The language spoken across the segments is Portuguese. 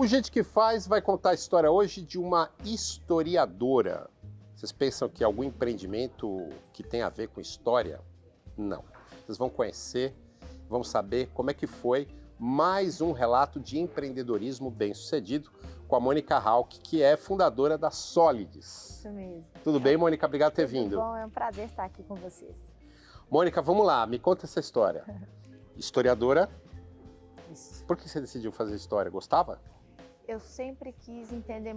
O Gente que Faz vai contar a história hoje de uma historiadora. Vocês pensam que algum empreendimento que tem a ver com história? Não. Vocês vão conhecer, vão saber como é que foi mais um relato de empreendedorismo bem-sucedido com a Mônica Hauck, que é fundadora da Solids. Isso mesmo. Tudo bem, Mônica? Obrigado por ter vindo. Bom, é um prazer estar aqui com vocês. Mônica, vamos lá, me conta essa história. Historiadora, Isso. por que você decidiu fazer história? Gostava? Eu sempre quis entender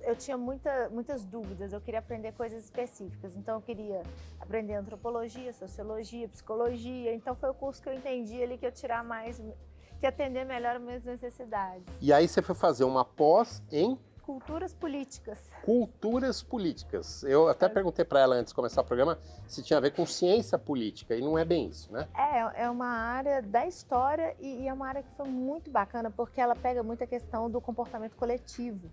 eu tinha muitas dúvidas, eu queria aprender coisas específicas, então eu queria aprender antropologia, sociologia, psicologia, então foi o curso que eu entendi ali que eu tirar mais, que atender melhor as minhas necessidades. E aí você foi fazer uma pós em Culturas políticas. Culturas políticas. Eu até perguntei para ela antes de começar o programa se tinha a ver com ciência política, e não é bem isso, né? É uma área da história e é uma área que foi muito bacana porque ela pega muito a questão do comportamento coletivo,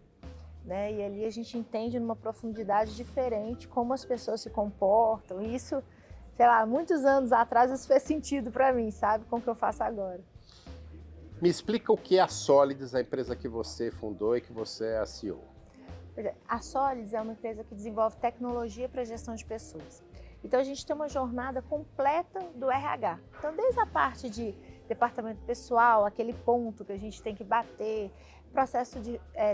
né? E ali a gente entende numa profundidade diferente como as pessoas se comportam. E isso, sei lá, muitos anos atrás isso fez sentido para mim, sabe? Com o que eu faço agora. Me explica o que é a Solids, a empresa que você fundou e que você é a CEO. A Solids é uma empresa que desenvolve tecnologia para gestão de pessoas. Então a gente tem uma jornada completa do RH. Então desde a parte de departamento pessoal, aquele ponto que a gente tem que bater, processo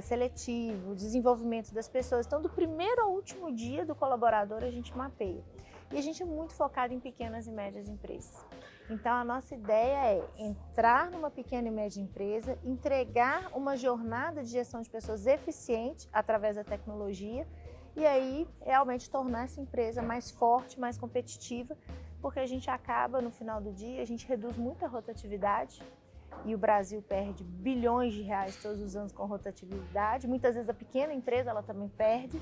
seletivo, desenvolvimento das pessoas. Então do primeiro ao último dia do colaborador a gente mapeia. E a gente é muito focado em pequenas e médias empresas. Então a nossa ideia é entrar numa pequena e média empresa, entregar uma jornada de gestão de pessoas eficiente através da tecnologia e aí realmente tornar essa empresa mais forte, mais competitiva, porque a gente acaba no final do dia, a gente reduz muito a rotatividade e o Brasil perde bilhões de reais todos os anos com rotatividade, muitas vezes a pequena empresa ela também perde.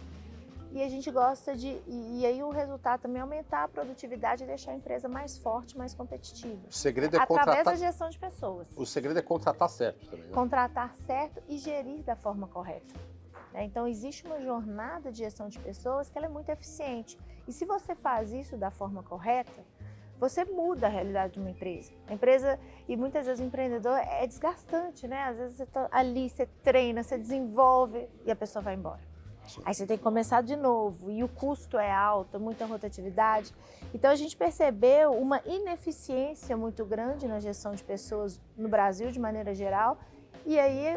E a gente gosta e aí o resultado também é aumentar a produtividade e deixar a empresa mais forte, mais competitiva. O segredo é através da gestão de pessoas. O segredo é contratar certo também, né? Contratar certo e gerir da forma correta. Então existe uma jornada de gestão de pessoas que ela é muito eficiente. E se você faz isso da forma correta, você muda a realidade de uma empresa. A empresa, e muitas vezes o empreendedor é desgastante, né? Às vezes você está ali, você treina, você desenvolve e a pessoa vai embora. Sim. Aí você tem que começar de novo e o custo é alto, muita rotatividade. Então a gente percebeu uma ineficiência muito grande na gestão de pessoas no Brasil de maneira geral. E aí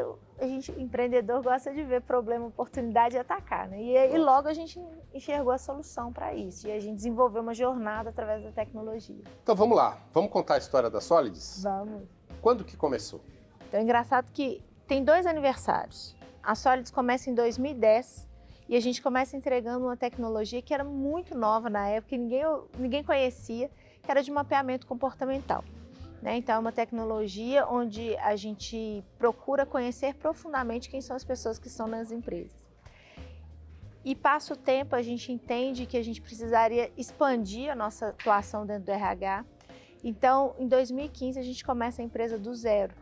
empreendedor gosta de ver problema, oportunidade e atacar, né? E logo a gente enxergou a solução para isso. E a gente desenvolveu uma jornada através da tecnologia. Então vamos lá, vamos contar a história da Solids? Vamos. Quando que começou? Então é engraçado que tem 2 aniversários. A Solids começa em 2010. E a gente começa entregando uma tecnologia que era muito nova na época, que ninguém conhecia, que era de mapeamento comportamental. Então é uma tecnologia onde a gente procura conhecer profundamente quem são as pessoas que estão nas empresas. E passa o tempo, a gente entende que a gente precisaria expandir a nossa atuação dentro do RH. Então, em 2015, a gente começa a empresa do zero.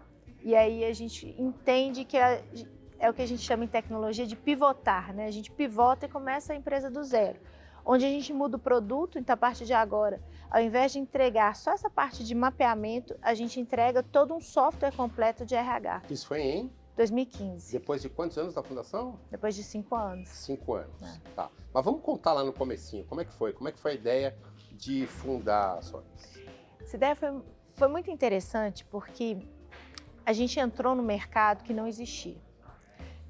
E aí a gente entende que é o que a gente chama em tecnologia de pivotar, né? A gente pivota e começa a empresa do zero, onde a gente muda o produto. Então, a partir de agora, ao invés de entregar só essa parte de mapeamento, a gente entrega todo um software completo de RH. Isso foi em 2015. Depois de quantos anos da fundação? Depois de 5 anos. 5 anos, tá. Mas vamos contar lá no comecinho, como é que foi? Como é que foi a ideia de fundar a Solids? Essa ideia foi muito interessante porque a gente entrou no mercado que não existia.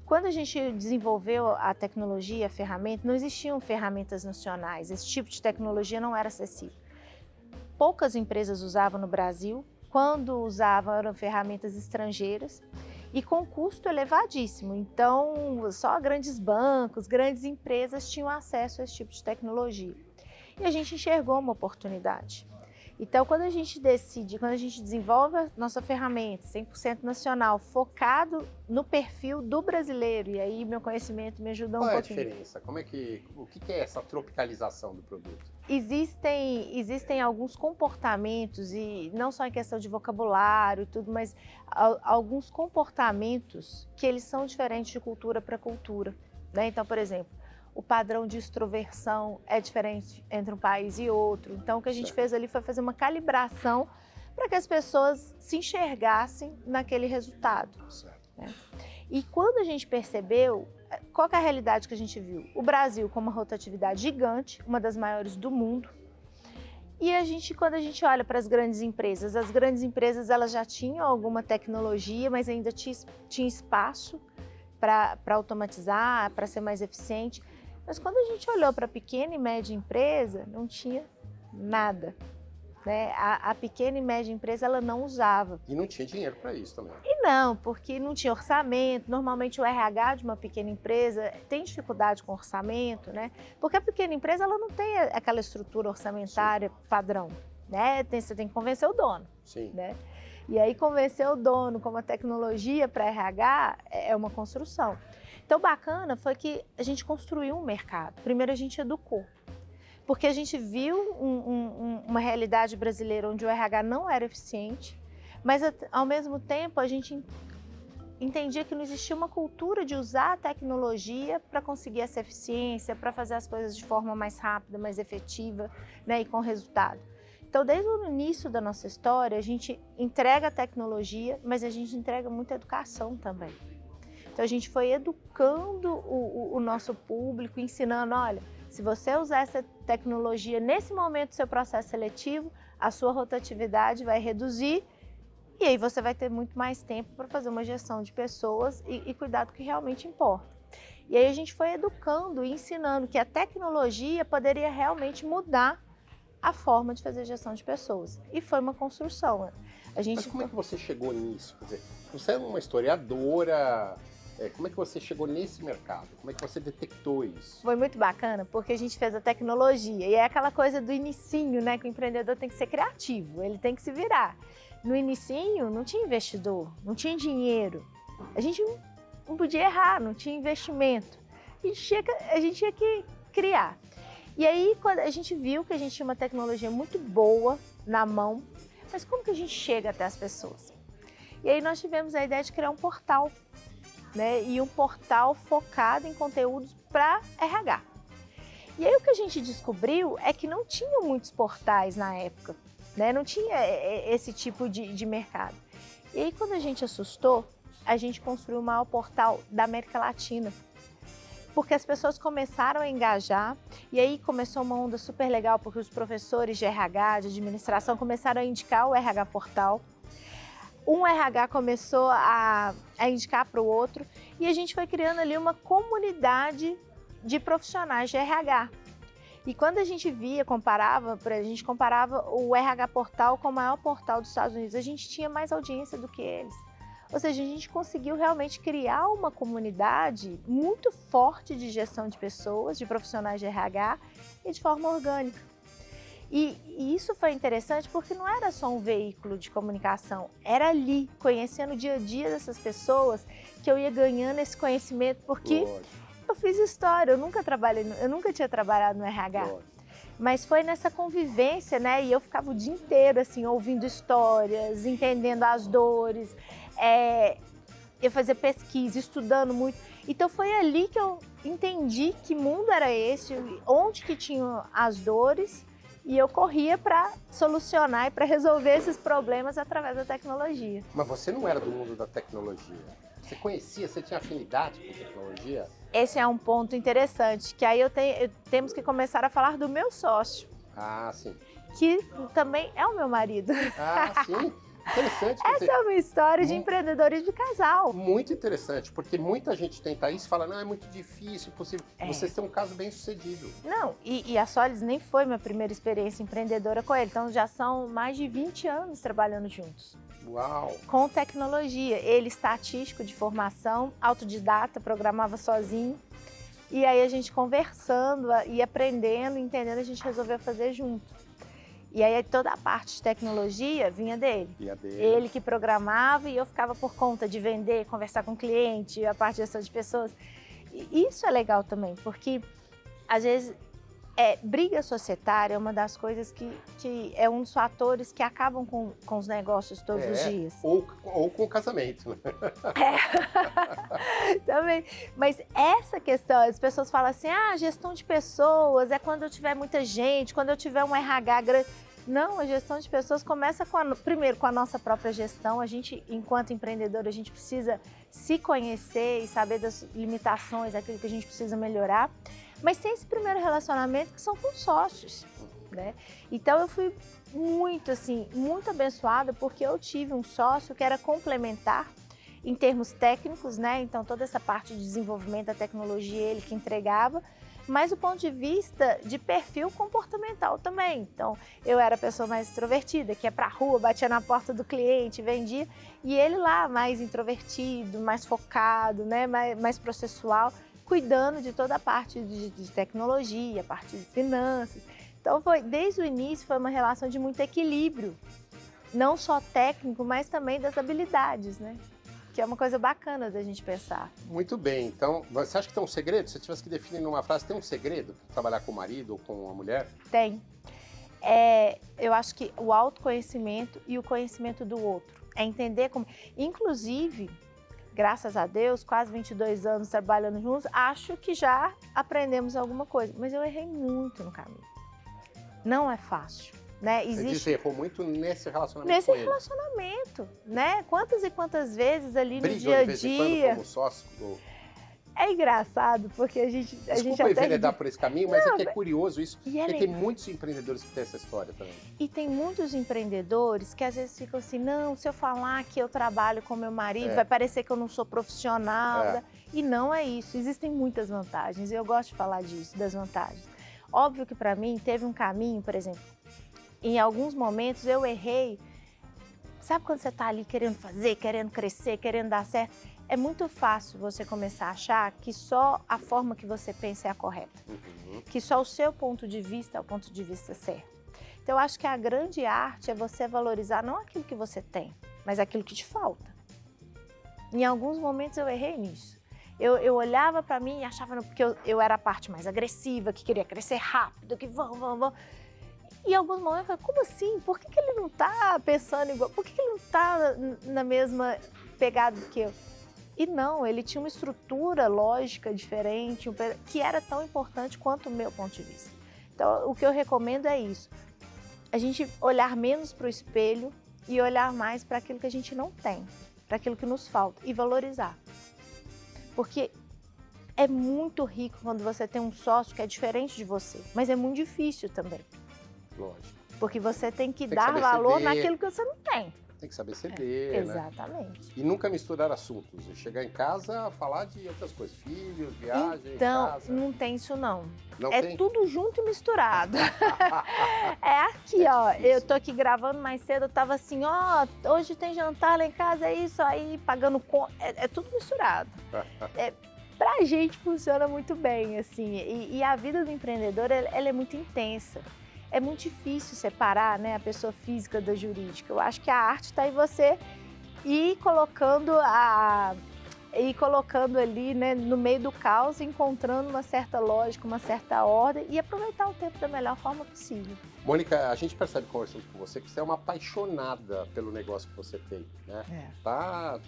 Quando a gente desenvolveu a tecnologia, a ferramenta, não existiam ferramentas nacionais, esse tipo de tecnologia não era acessível. Poucas empresas usavam no Brasil, quando usavam eram ferramentas estrangeiras e com custo elevadíssimo. Então, só grandes bancos, grandes empresas tinham acesso a esse tipo de tecnologia. E a gente enxergou uma oportunidade. Então, quando a gente desenvolve a nossa ferramenta 100% nacional, focado no perfil do brasileiro, e aí meu conhecimento me ajudou um pouquinho. Qual é a diferença? O que é essa tropicalização do produto? Existem alguns comportamentos, e não só em questão de vocabulário e tudo, mas alguns comportamentos que eles são diferentes de cultura para cultura, né? Então, por exemplo, o padrão de extroversão é diferente entre um país e outro. Então, o que a gente fez ali foi fazer uma calibração para que as pessoas se enxergassem naquele resultado. Certo. Né? E quando a gente percebeu, qual que é a realidade que a gente viu? O Brasil com uma rotatividade gigante, uma das maiores do mundo. E quando a gente olha para as grandes empresas elas já tinham alguma tecnologia, mas ainda tinha espaço para automatizar, para ser mais eficiente. Mas quando a gente olhou para a pequena e média empresa, não tinha nada. Né? A pequena e média empresa ela não usava. E não tinha dinheiro para isso também. E não, porque não tinha orçamento. Normalmente o RH de uma pequena empresa tem dificuldade com orçamento, né? Porque a pequena empresa ela não tem aquela estrutura orçamentária padrão, né? Você tem que convencer o dono. Sim. Né? E aí convencer o dono com uma tecnologia para RH é uma construção. Então bacana foi que a gente construiu um mercado. Primeiro a gente educou. Porque a gente viu uma realidade brasileira onde o RH não era eficiente, mas ao mesmo tempo a gente entendia que não existia uma cultura de usar a tecnologia para conseguir essa eficiência, para fazer as coisas de forma mais rápida, mais efetiva, né, e com resultado. Então, desde o início da nossa história, a gente entrega a tecnologia, mas a gente entrega muita educação também. Então, a gente foi educando o nosso público, ensinando, olha, se você usar essa tecnologia nesse momento do seu processo seletivo, a sua rotatividade vai reduzir e aí você vai ter muito mais tempo para fazer uma gestão de pessoas e cuidar do que realmente importa. E aí a gente foi educando e ensinando que a tecnologia poderia realmente mudar a forma de fazer gestão de pessoas. E foi uma construção. Mas como é que você chegou nisso? Quer dizer, você é uma historiadora... Como é que você chegou nesse mercado? Como é que você detectou isso? Foi muito bacana, porque a gente fez a tecnologia. E é aquela coisa do inicinho, né? Que o empreendedor tem que ser criativo, ele tem que se virar. No inicinho, não tinha investidor, não tinha dinheiro. A gente não podia errar, não tinha investimento. A gente tinha que criar. E aí, quando a gente viu que a gente tinha uma tecnologia muito boa na mão, mas como que a gente chega até as pessoas? E aí nós tivemos a ideia de criar um portal. Né, e um portal focado em conteúdos para RH. E aí o que a gente descobriu é que não tinha muitos portais na época, né, não tinha esse tipo de mercado. E aí quando a gente assustou, a gente construiu o maior portal da América Latina, porque as pessoas começaram a engajar e aí começou uma onda super legal, porque os professores de RH, de administração começaram a indicar o RH Portal. Um RH começou a indicar para o outro e a gente foi criando ali uma comunidade de profissionais de RH. E quando a gente comparava o RH Portal com o maior portal dos Estados Unidos, a gente tinha mais audiência do que eles. Ou seja, a gente conseguiu realmente criar uma comunidade muito forte de gestão de pessoas, de profissionais de RH e de forma orgânica. E isso foi interessante porque não era só um veículo de comunicação, era ali, conhecendo o dia a dia dessas pessoas, que eu ia ganhando esse conhecimento, porque eu fiz história, eu nunca tinha trabalhado no RH. Mas foi nessa convivência, né? E eu ficava o dia inteiro, assim, ouvindo histórias, entendendo as dores, eu fazia pesquisa, estudando muito. Então foi ali que eu entendi que mundo era esse, onde que tinham as dores, e eu corria para solucionar e para resolver esses problemas através da tecnologia. Mas você não era do mundo da tecnologia? Você conhecia, você tinha afinidade com tecnologia? Esse é um ponto interessante, que aí temos que começar a falar do meu sócio. Ah, sim. Que também é o meu marido. Ah, sim. Interessante. Essa é uma história de empreendedorismo de casal. Muito interessante, porque muita gente tenta isso e fala, não, é muito difícil, impossível. Vocês têm um caso bem sucedido. Não, e a Solis nem foi minha primeira experiência empreendedora com ele, então já são mais de 20 anos trabalhando juntos. Uau! Com tecnologia. Ele estatístico de formação, autodidata, programava sozinho. E aí a gente conversando e aprendendo, entendendo, a gente resolveu fazer junto. E aí toda a parte de tecnologia vinha dele. Ele que programava e eu ficava por conta de vender, conversar com o cliente, a parte de gestão de pessoas. E isso é legal também, porque às vezes briga societária é uma das coisas que é um dos fatores que acabam com os negócios todos os dias. Ou com o casamento. Também. Mas essa questão, as pessoas falam assim, gestão de pessoas é quando eu tiver muita gente, quando eu tiver um RH grande. Não, a gestão de pessoas começa primeiro com a nossa própria gestão. A gente, enquanto empreendedor, a gente precisa se conhecer e saber das limitações, aquilo que a gente precisa melhorar. Mas tem esse primeiro relacionamento que são com sócios, né? Então eu fui muito abençoada porque eu tive um sócio que era complementar em termos técnicos, né? Então toda essa parte de desenvolvimento da tecnologia ele que entregava, mas o ponto de vista de perfil comportamental também. Então, eu era a pessoa mais extrovertida, que ia pra rua, batia na porta do cliente, vendia, e ele lá mais introvertido, mais focado, né, mais processual, cuidando de toda a parte de tecnologia, a parte de finanças. Então, desde o início, foi uma relação de muito equilíbrio, não só técnico, mas também das habilidades, né? Que é uma coisa bacana da gente pensar. Muito bem, então, você acha que tem um segredo? Se você tivesse que definir numa frase, tem um segredo para trabalhar com o marido ou com a mulher? Tem. Eu acho que o autoconhecimento e o conhecimento do outro. É entender como... Inclusive, graças a Deus, quase 22 anos trabalhando juntos, acho que já aprendemos alguma coisa. Mas eu errei muito no caminho. Não é fácil. Né? Você disse que errou muito nesse relacionamento nesse com ele. relacionamento, né? Quantas e quantas vezes ali Brigam no dia a de vez em quando dia. como sócio? É engraçado, porque a gente Desculpa enveredar por esse caminho, mas é que é curioso isso. E Porque tem muitos empreendedores que têm essa história também. E tem muitos empreendedores que às vezes ficam assim, não, se eu falar que eu trabalho com meu marido, vai parecer que eu não sou profissional. E não é isso. Existem muitas vantagens. E eu gosto de falar disso, das vantagens. Óbvio que para mim teve um caminho, por exemplo, em alguns momentos eu errei. Sabe quando você está ali querendo fazer, querendo crescer, querendo dar certo? É muito fácil você começar a achar que só a forma que você pensa é a correta. Que só o seu ponto de vista é o ponto de vista certo. Então eu acho que a grande arte é você valorizar não aquilo que você tem, mas aquilo que te falta. Em alguns momentos eu errei nisso. Eu olhava para mim e achava porque eu era a parte mais agressiva, que queria crescer rápido, que vamos. E em alguns momentos eu falei, como assim? Por que ele não está pensando igual? Por que ele não está na mesma pegada que eu? E não, ele tinha uma estrutura lógica diferente, que era tão importante quanto o meu ponto de vista. Então, o que eu recomendo é isso. A gente olhar menos para o espelho e olhar mais para aquilo que a gente não tem, para aquilo que nos falta e valorizar. Porque é muito rico quando você tem um sócio que é diferente de você, mas é muito difícil também. Lógico. Porque você tem que dar valor ceder. naquilo que você não tem. Tem que saber ceder, né? Exatamente. E nunca misturar assuntos. Chegar em casa, falar de outras coisas. Filhos, viagem, então, casa. não tem isso não. Não é tem? tudo junto e misturado. É aqui, ó. difícil. Eu tô aqui gravando mais cedo, eu tava assim, ó, hoje tem jantar lá em casa, é isso aí, pagando conta. É tudo misturado. Pra gente funciona muito bem, assim. E a vida do empreendedor, ela é muito intensa. É muito difícil separar, né, a pessoa física da jurídica. Eu acho que a arte está em você ir colocando ali, né, no meio do caos, encontrando uma certa lógica, uma certa ordem e aproveitar o tempo da melhor forma possível. Mônica, a gente percebe conversando com você que você é uma apaixonada pelo negócio que você tem, né? Tá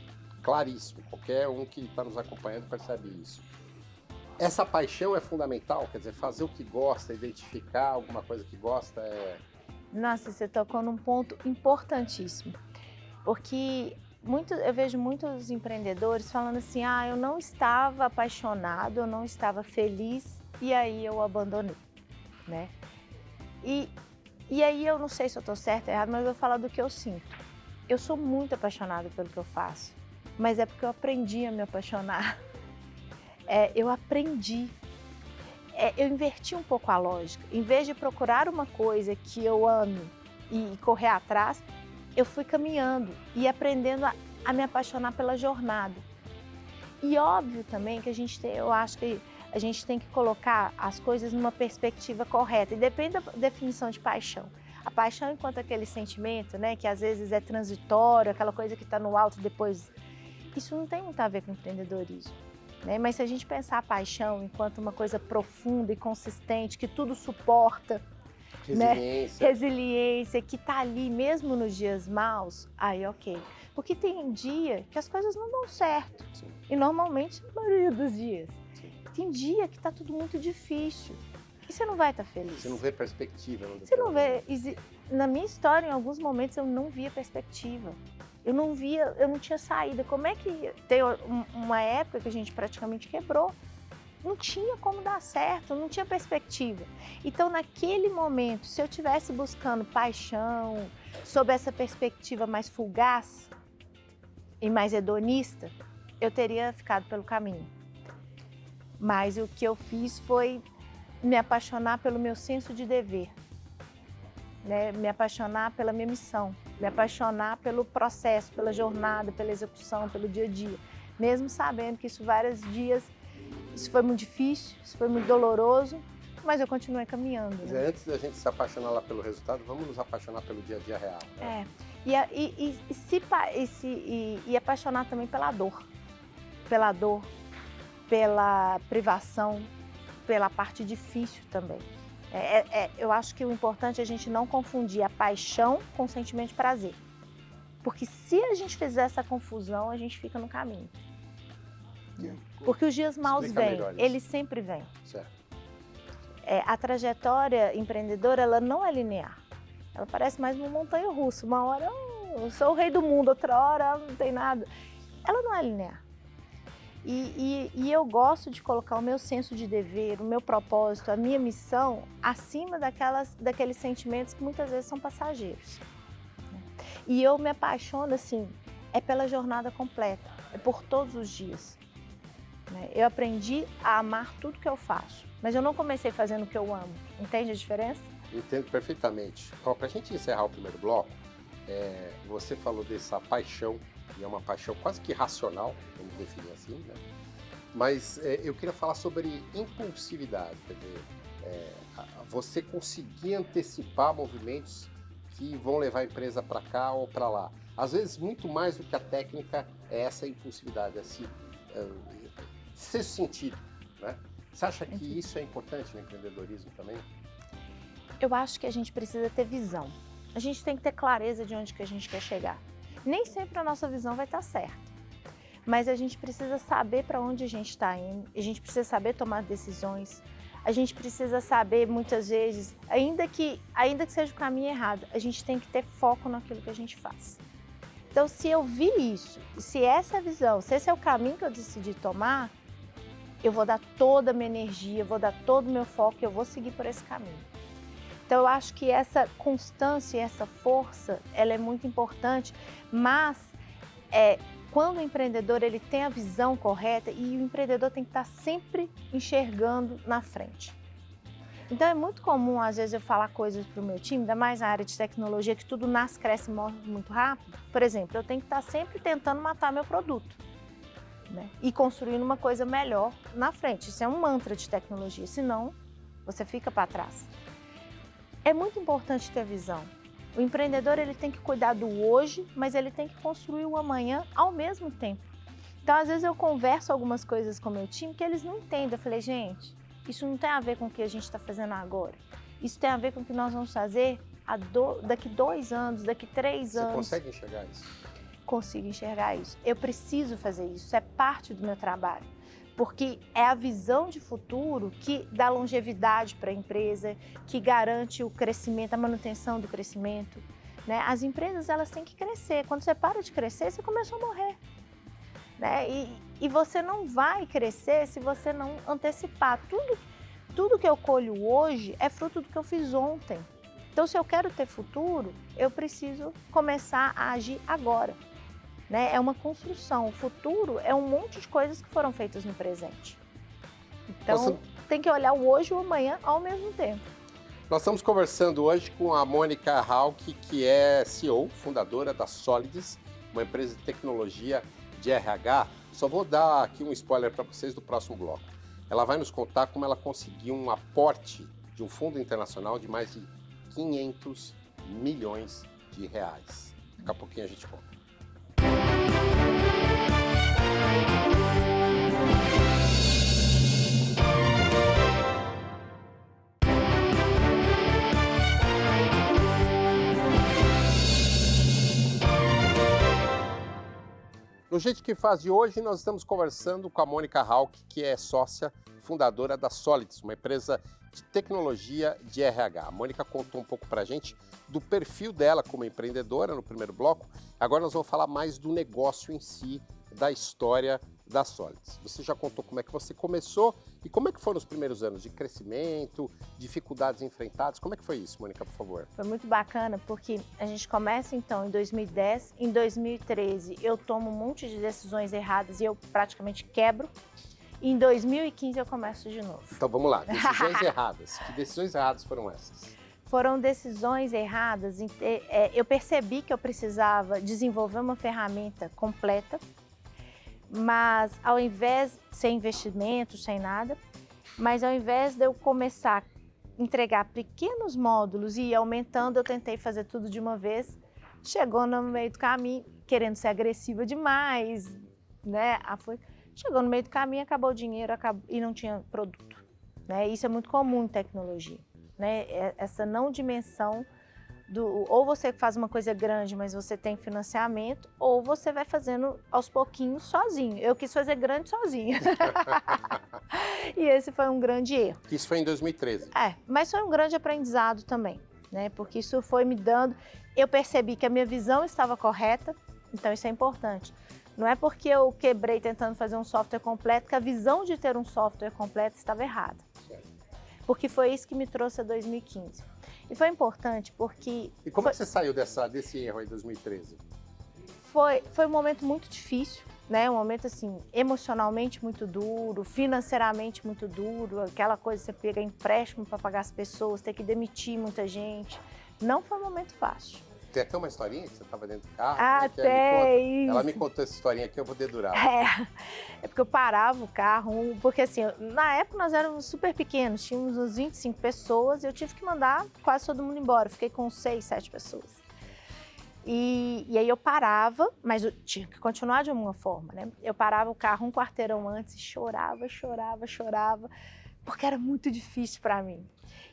claríssimo. Qualquer um que está nos acompanhando percebe isso. Essa paixão é fundamental, quer dizer, fazer o que gosta, identificar alguma coisa que gosta é... Nossa, você tocou num ponto importantíssimo, porque eu vejo muitos empreendedores falando assim, eu não estava apaixonado, eu não estava feliz e aí eu abandonei, né? E aí eu não sei se eu estou certa ou errada, mas eu vou falar do que eu sinto. Eu sou muito apaixonada pelo que eu faço, mas é porque eu aprendi a me apaixonar. Eu aprendi, eu inverti um pouco a lógica. Em vez de procurar uma coisa que eu amo e correr atrás, eu fui caminhando e aprendendo a me apaixonar pela jornada. E óbvio também que eu acho que a gente tem que colocar as coisas numa perspectiva correta. E depende da definição de paixão. A paixão enquanto aquele sentimento, né, que às vezes é transitório, aquela coisa que está no alto depois, isso não tem muito a ver com empreendedorismo. Né? Mas se a gente pensar a paixão enquanto uma coisa profunda e consistente, que tudo suporta, resiliência, né? Resiliência, que está ali mesmo nos dias maus, aí ok. Porque tem dia que as coisas não dão certo. Sim. E normalmente, na maioria dos dias. Sim. Tem dia que está tudo muito difícil. E você não vai estar feliz. Você não vê perspectiva. Você não vê. Na minha história, em alguns momentos, eu não via perspectiva. Eu não tinha saída. Como é que tem uma época que a gente praticamente quebrou? Não tinha como dar certo, não tinha perspectiva. Então, naquele momento, se eu estivesse buscando paixão, sob essa perspectiva mais fugaz e mais hedonista, eu teria ficado pelo caminho. Mas o que eu fiz foi me apaixonar pelo meu senso de dever, né? Me apaixonar pela minha missão, me apaixonar pelo processo, pela jornada, pela execução, pelo dia a dia. Mesmo sabendo que isso foi muito difícil, isso foi muito doloroso, mas eu continuei caminhando. Né? Antes da gente se apaixonar lá pelo resultado, vamos nos apaixonar pelo dia a dia real. Né? E apaixonar também pela dor, pela privação, pela parte difícil também. Eu acho que o importante é a gente não confundir a paixão com o sentimento de prazer. Porque se a gente fizer essa confusão, a gente fica no caminho. Porque os dias maus vêm, eles sempre vêm. Certo. A trajetória empreendedora, ela não é linear. Ela parece mais uma montanha-russa. Uma hora eu sou o rei do mundo, outra hora não tem nada. Ela não é linear. E eu gosto de colocar o meu senso de dever, o meu propósito, a minha missão acima daqueles sentimentos que muitas vezes são passageiros. E eu me apaixono, assim, pela jornada completa, por todos os dias. Eu aprendi a amar tudo que eu faço, mas eu não comecei fazendo o que eu amo. Entende a diferença? Entendo perfeitamente. Para a gente encerrar o primeiro bloco, você falou dessa paixão, e é uma paixão quase que racional, vamos definir assim, né? Mas eu queria falar sobre impulsividade, quer dizer, você conseguir antecipar movimentos que vão levar a empresa para cá ou para lá. Às vezes, muito mais do que a técnica é essa impulsividade, esse sexto sentido, né? Você acha que isso é importante no empreendedorismo também? Eu acho que a gente precisa ter visão. A gente tem que ter clareza de onde que a gente quer chegar. Nem sempre a nossa visão vai estar certa, mas a gente precisa saber para onde a gente está indo, a gente precisa saber tomar decisões, a gente precisa saber muitas vezes, ainda que seja o caminho errado, a gente tem que ter foco naquilo que a gente faz. Então, se eu vi isso, se essa é a visão, se esse é o caminho que eu decidi tomar, eu vou dar toda a minha energia, vou dar todo o meu foco e eu vou seguir por esse caminho. Então, eu acho que essa constância, essa força, ela é muito importante, mas quando o empreendedor ele tem a visão correta e o empreendedor tem que estar sempre enxergando na frente. Então, é muito comum, às vezes, eu falar coisas para o meu time, ainda mais na área de tecnologia, que tudo nasce, cresce e morre muito rápido. Por exemplo, eu tenho que estar sempre tentando matar meu produto, né? E construindo uma coisa melhor na frente. Isso é um mantra de tecnologia, senão você fica para trás. É muito importante ter visão. O empreendedor ele tem que cuidar do hoje, mas ele tem que construir o amanhã ao mesmo tempo. Então, às vezes, eu converso algumas coisas com o meu time que eles não entendem. Eu falei, gente, isso não tem a ver com o que a gente está fazendo agora. Isso tem a ver com o que nós vamos fazer daqui 2 anos, daqui 3 anos. Você consegue enxergar isso? Consigo enxergar isso. Eu preciso fazer isso, é parte do meu trabalho. Porque é a visão de futuro que dá longevidade para a empresa, que garante o crescimento, a manutenção do crescimento, né? As empresas elas têm que crescer. Quando você para de crescer, você começou a morrer, né? E você não vai crescer se você não antecipar. Tudo que eu colho hoje é fruto do que eu fiz ontem. Então, se eu quero ter futuro, eu preciso começar a agir agora. Né? É uma construção. O futuro é um monte de coisas que foram feitas no presente. Então, tem que olhar o hoje e o amanhã ao mesmo tempo. Nós estamos conversando hoje com a Mônica Hauck, que é CEO, fundadora da Solids, uma empresa de tecnologia de RH. Só vou dar aqui um spoiler para vocês do próximo bloco. Ela vai nos contar como ela conseguiu um aporte de um fundo internacional de mais de 500 milhões de reais. Daqui a pouquinho a gente conta. No Jeito que Faz de hoje, nós estamos conversando com a Mônica Hauck, que é sócia fundadora da Solids, uma empresa de tecnologia de RH. A Mônica contou um pouco para a gente do perfil dela como empreendedora no primeiro bloco. Agora nós vamos falar mais do negócio em si, da história da Solids. Você já contou como é que você começou e como é que foram os primeiros anos de crescimento, dificuldades enfrentadas. Como é que foi isso, Mônica, por favor? Foi muito bacana porque a gente começa então em 2010, em 2013 eu tomo um monte de decisões erradas e eu praticamente quebro. E em 2015 eu começo de novo. Então vamos lá, decisões erradas. Que decisões erradas foram essas? Foram decisões erradas. Eu percebi que eu precisava desenvolver uma ferramenta completa, mas ao invés, sem investimento, sem nada, mas ao invés de eu começar a entregar pequenos módulos e ir aumentando, eu tentei fazer tudo de uma vez. Chegou no meio do caminho, querendo ser agressiva demais, né? Chegou no meio do caminho, acabou o dinheiro e não tinha produto, né? Isso é muito comum em tecnologia, né? Essa não dimensão ou você faz uma coisa grande, mas você tem financiamento, ou você vai fazendo aos pouquinhos sozinho. Eu quis fazer grande sozinha. E esse foi um grande erro. Isso foi em 2013. Mas foi um grande aprendizado também, né? Porque isso foi me dando... Eu percebi que a minha visão estava correta, então isso é importante. Não é porque eu quebrei tentando fazer um software completo que a visão de ter um software completo estava errada. Porque foi isso que me trouxe a 2015. E foi importante porque... E como é que você saiu desse erro aí em 2013? Foi um momento muito difícil, né? Um momento assim, emocionalmente muito duro, financeiramente muito duro, aquela coisa de você pegar empréstimo para pagar as pessoas, ter que demitir muita gente. Não foi um momento fácil. Tem até uma historinha que você estava dentro do carro? Até isso. Ela me contou essa historinha aqui, eu vou dedurar. É porque eu parava o carro, porque assim, na época nós éramos super pequenos, tínhamos uns 25 pessoas e eu tive que mandar quase todo mundo embora. Fiquei com 6, 7 pessoas. E aí eu parava, mas eu tinha que continuar de alguma forma, né? Eu parava o carro um quarteirão antes e chorava, porque era muito difícil para mim.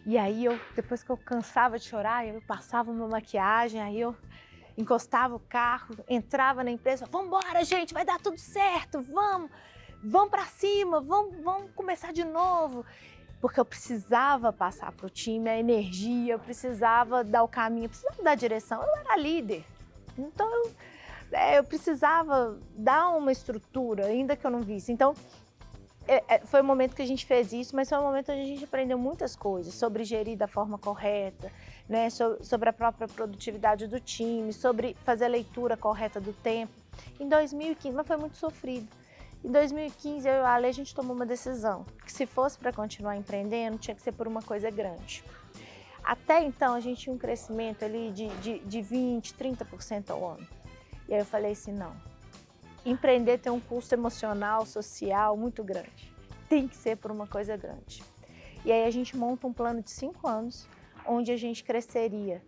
E aí, depois que eu cansava de chorar, eu passava uma maquiagem, aí eu encostava o carro, entrava na empresa, vamos embora, gente, vai dar tudo certo, vamos para cima, vamos começar de novo. Porque eu precisava passar para o time a energia, eu precisava dar o caminho, eu precisava dar a direção, eu era líder. Então, eu precisava dar uma estrutura, ainda que eu não visse. Então, foi um momento que a gente fez isso, mas foi um momento onde a gente aprendeu muitas coisas sobre gerir da forma correta, né? Sobre a própria produtividade do time, sobre fazer a leitura correta do tempo. Em 2015, mas foi muito sofrido. Em 2015, eu e a Ale, a gente tomou uma decisão, que se fosse para continuar empreendendo, tinha que ser por uma coisa grande. Até então, a gente tinha um crescimento ali de 20%, 30% ao ano. E aí eu falei assim, não. Empreender tem um custo emocional, social muito grande. Tem que ser por uma coisa grande. E aí a gente monta um plano de 5 anos, onde a gente cresceria,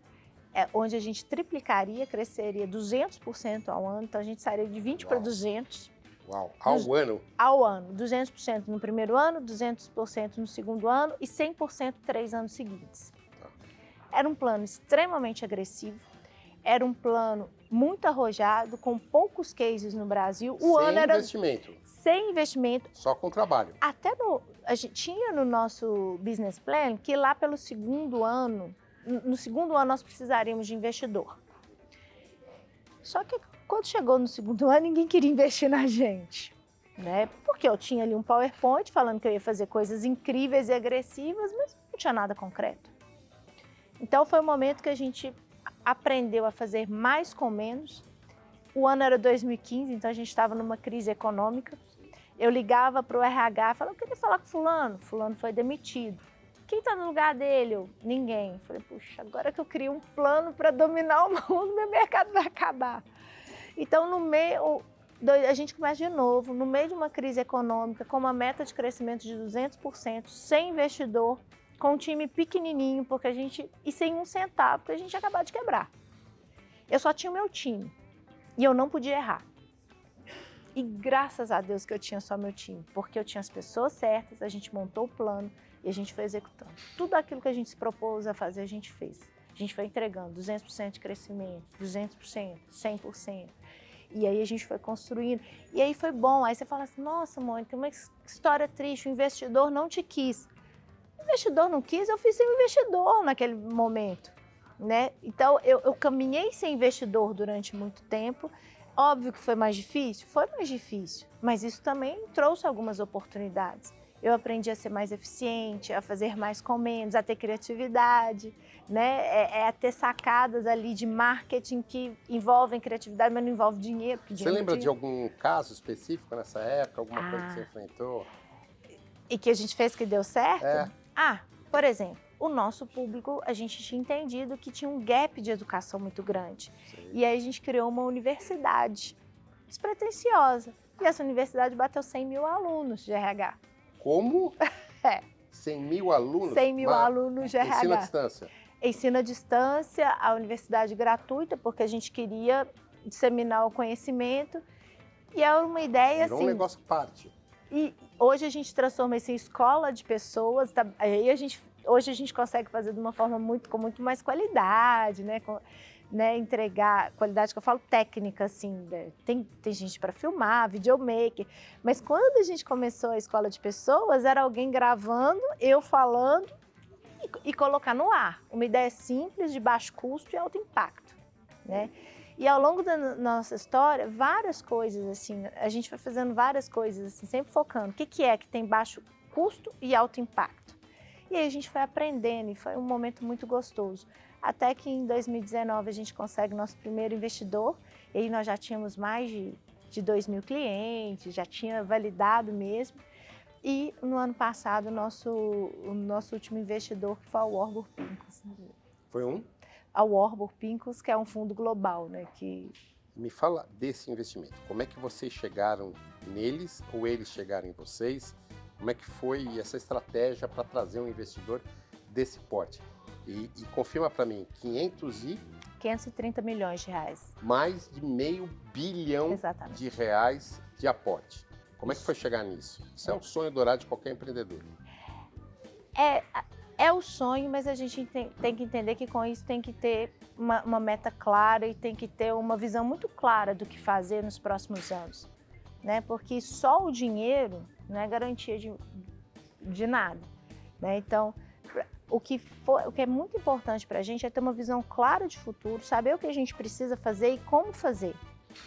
onde a gente triplicaria, cresceria 200% ao ano. Então a gente sairia de 20 para 200. Uau, ao ano? Ao ano. 200% no primeiro ano, 200% no segundo ano e 100% 3 anos seguintes. Era um plano extremamente agressivo. Era um plano muito arrojado, com poucos cases no Brasil. Sem investimento. Sem investimento. Só com trabalho. A gente tinha no nosso business plan que lá pelo segundo ano, no segundo ano nós precisaríamos de investidor. Só que quando chegou no segundo ano, ninguém queria investir na gente, né? Porque eu tinha ali um PowerPoint falando que eu ia fazer coisas incríveis e agressivas, mas não tinha nada concreto. Então foi um momento que a gente aprendeu a fazer mais com menos. O ano era 2015, então a gente estava numa crise econômica. Eu ligava para o RH e falava, eu queria falar com fulano. Fulano foi demitido. Quem está no lugar dele? Ninguém. Falei, puxa, agora que eu crio um plano para dominar o mundo, meu mercado vai acabar. Então, a gente começa de novo, no meio de uma crise econômica, com uma meta de crescimento de 200%, sem investidor, com um time pequenininho, e sem um centavo, porque a gente ia acabar de quebrar. Eu só tinha o meu time e eu não podia errar. E graças a Deus que eu tinha só meu time, porque eu tinha as pessoas certas, a gente montou o plano e a gente foi executando. Tudo aquilo que a gente se propôs a fazer, a gente fez. A gente foi entregando 200% de crescimento, 200%, 100%. E aí a gente foi construindo. E aí foi bom. Aí você fala assim, nossa, Mônica, mas história triste, o investidor não te quis. O investidor não quis, eu fui ser investidor naquele momento, né? Então, eu caminhei sem investidor durante muito tempo. Óbvio que foi mais difícil, mas isso também trouxe algumas oportunidades. Eu aprendi a ser mais eficiente, a fazer mais com menos, a ter criatividade, né? A ter sacadas ali de marketing que envolvem criatividade, mas não envolve dinheiro. Você lembra de algum caso específico nessa época, alguma coisa que você enfrentou? E que a gente fez que deu certo? Por exemplo, o nosso público, a gente tinha entendido que tinha um gap de educação muito grande. Sim. E aí a gente criou uma universidade despretensiosa. E essa universidade bateu 100 mil alunos de RH. Como? 100 mil alunos? 100 mil alunos de RH. Ensino à distância? Ensino à distância, a universidade gratuita, porque a gente queria disseminar o conhecimento. E é uma ideia Virou assim... um negócio à parte. E hoje a gente transforma isso em escola de pessoas. Aí hoje a gente consegue fazer de uma forma com muito mais qualidade, né? Entregar qualidade, que eu falo técnica, assim, né? Tem gente para filmar, videomaker, mas quando a gente começou a escola de pessoas, era alguém gravando, eu falando e colocar no ar. Uma ideia simples, de baixo custo e alto impacto, né? E ao longo da nossa história, várias coisas, assim, a gente vai fazendo várias coisas, assim, sempre focando. O que é que tem baixo custo e alto impacto? E aí a gente foi aprendendo e foi um momento muito gostoso. Até que em 2019 a gente consegue nosso primeiro investidor, e aí nós já tínhamos mais de 2 mil clientes, já tinha validado mesmo. E no ano passado o nosso último investidor foi a Warburg Pincus. Foi A Warburg Pincus, que é um fundo global, né? Me fala desse investimento. Como é que vocês chegaram neles ou eles chegaram em vocês? Como é que foi essa estratégia para trazer um investidor desse porte? E confirma para mim, 530 milhões de reais. Mais de $500 milhão Exatamente. de reais de aporte. Como é que foi chegar nisso? Isso é um sonho dourado de qualquer empreendedor. É o sonho, mas a gente tem que entender que com isso tem que ter uma meta clara e tem que ter uma visão muito clara do que fazer nos próximos anos, né? Porque só o dinheiro não é garantia de nada, né? Então, o que é muito importante para a gente é ter uma visão clara de futuro, saber o que a gente precisa fazer e como fazer,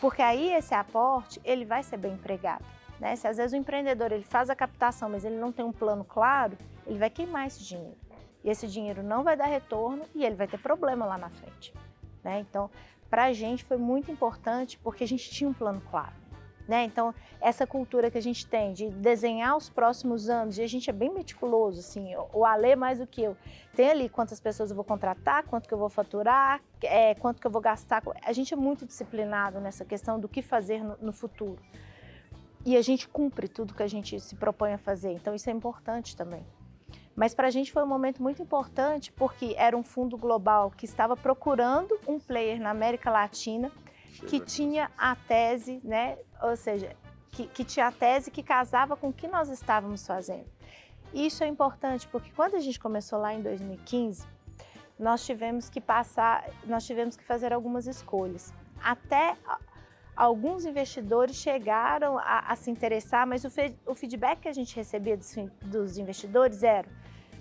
porque aí esse aporte ele vai ser bem empregado, né? Se às vezes o empreendedor ele faz a captação, mas ele não tem um plano claro, ele vai queimar esse dinheiro. E esse dinheiro não vai dar retorno e ele vai ter problema lá na frente, né? Então, para a gente foi muito importante porque a gente tinha um plano claro, né? Então, essa cultura que a gente tem de desenhar os próximos anos, e a gente é bem meticuloso, assim, o Alê mais do que eu. Tem ali quantas pessoas eu vou contratar, quanto que eu vou faturar, quanto que eu vou gastar. A gente é muito disciplinado nessa questão do que fazer no futuro. E a gente cumpre tudo que a gente se propõe a fazer, então isso é importante também. Mas para a gente foi um momento muito importante porque era um fundo global que estava procurando um player na América Latina que tinha a tese, né? Ou seja, que tinha a tese que casava com o que nós estávamos fazendo. E isso é importante porque quando a gente começou lá em 2015, nós tivemos que fazer algumas escolhas. Até alguns investidores chegaram a se interessar, mas o feedback que a gente recebia dos investidores era: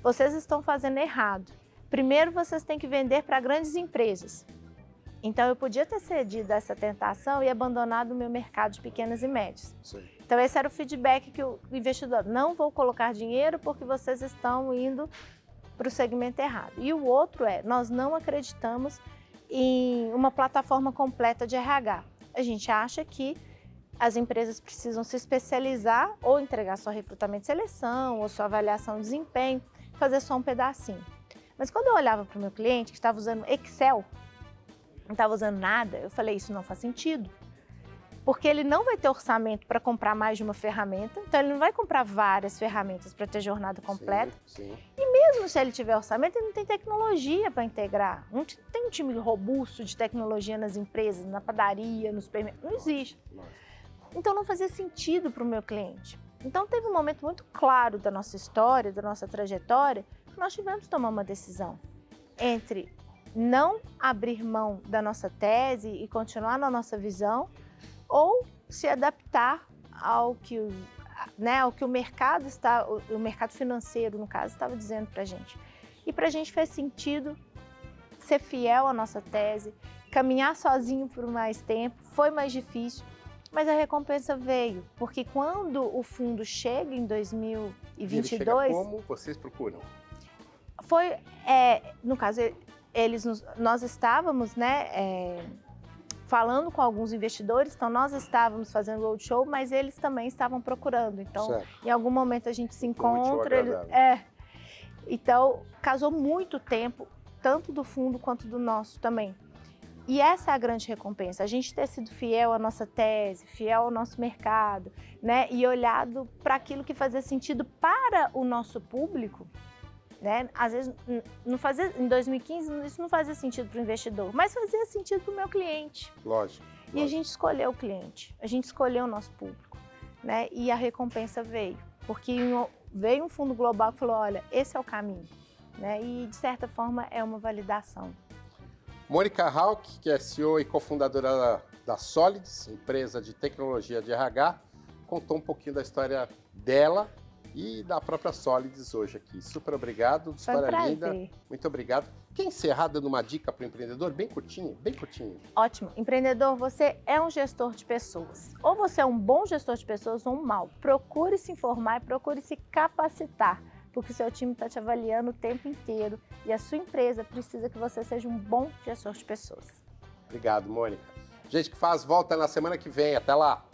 vocês estão fazendo errado. Primeiro vocês têm que vender para grandes empresas. Então eu podia ter cedido essa tentação e abandonado o meu mercado de pequenas e médias. Sim. Então esse era o feedback que o investidor: não vou colocar dinheiro porque vocês estão indo para o segmento errado. E o outro é: nós não acreditamos em uma plataforma completa de RH. A gente acha que as empresas precisam se especializar ou entregar só recrutamento e seleção ou só avaliação de desempenho, fazer só um pedacinho. Mas quando eu olhava para o meu cliente que estava usando Excel, não estava usando nada, eu falei: isso não faz sentido. Porque ele não vai ter orçamento para comprar mais de uma ferramenta, então ele não vai comprar várias ferramentas para ter jornada completa. Sim, sim. E mesmo se ele tiver orçamento, ele não tem tecnologia para integrar. Não tem um time robusto de tecnologia nas empresas, na padaria, nos supermercados. Não existe. Então não fazia sentido para o meu cliente. Então teve um momento muito claro da nossa história, da nossa trajetória, que nós tivemos que tomar uma decisão entre não abrir mão da nossa tese e continuar na nossa visão, ou se adaptar né, o que o mercado financeiro, no caso, estava dizendo para a gente. E para a gente fez sentido ser fiel à nossa tese, caminhar sozinho por mais tempo, foi mais difícil, mas a recompensa veio, porque quando o fundo chega em 2022... Ele chega como vocês procuram? No caso, nós estávamos, né, falando com alguns investidores, então nós estávamos fazendo roadshow, mas eles também estavam procurando. Então, certo. Em algum momento a gente se encontra. Então, casou muito tempo, tanto do fundo quanto do nosso também. E essa é a grande recompensa, a gente ter sido fiel à nossa tese, fiel ao nosso mercado, né, e olhado para aquilo que fazia sentido para o nosso público. Né? Às vezes, em 2015, isso não fazia sentido para o investidor, mas fazia sentido para o meu cliente. Lógico. E a gente escolheu o cliente, a gente escolheu o nosso público, né? E a recompensa veio, porque veio um fundo global que falou, olha, esse é o caminho, né? E de certa forma é uma validação. Mônica Hauck, que é CEO e cofundadora da Solids, empresa de tecnologia de RH, contou um pouquinho da história dela e da própria Solids hoje aqui. Super obrigado, história linda. Muito obrigado. Quer encerrar dando uma dica para o empreendedor? Bem curtinho, bem curtinho. Ótimo. Empreendedor, você é um gestor de pessoas. Ou você é um bom gestor de pessoas ou um mau. Procure se informar e procure se capacitar, porque o seu time está te avaliando o tempo inteiro e a sua empresa precisa que você seja um bom gestor de pessoas. Obrigado, Mônica. Gente que faz volta na semana que vem. Até lá.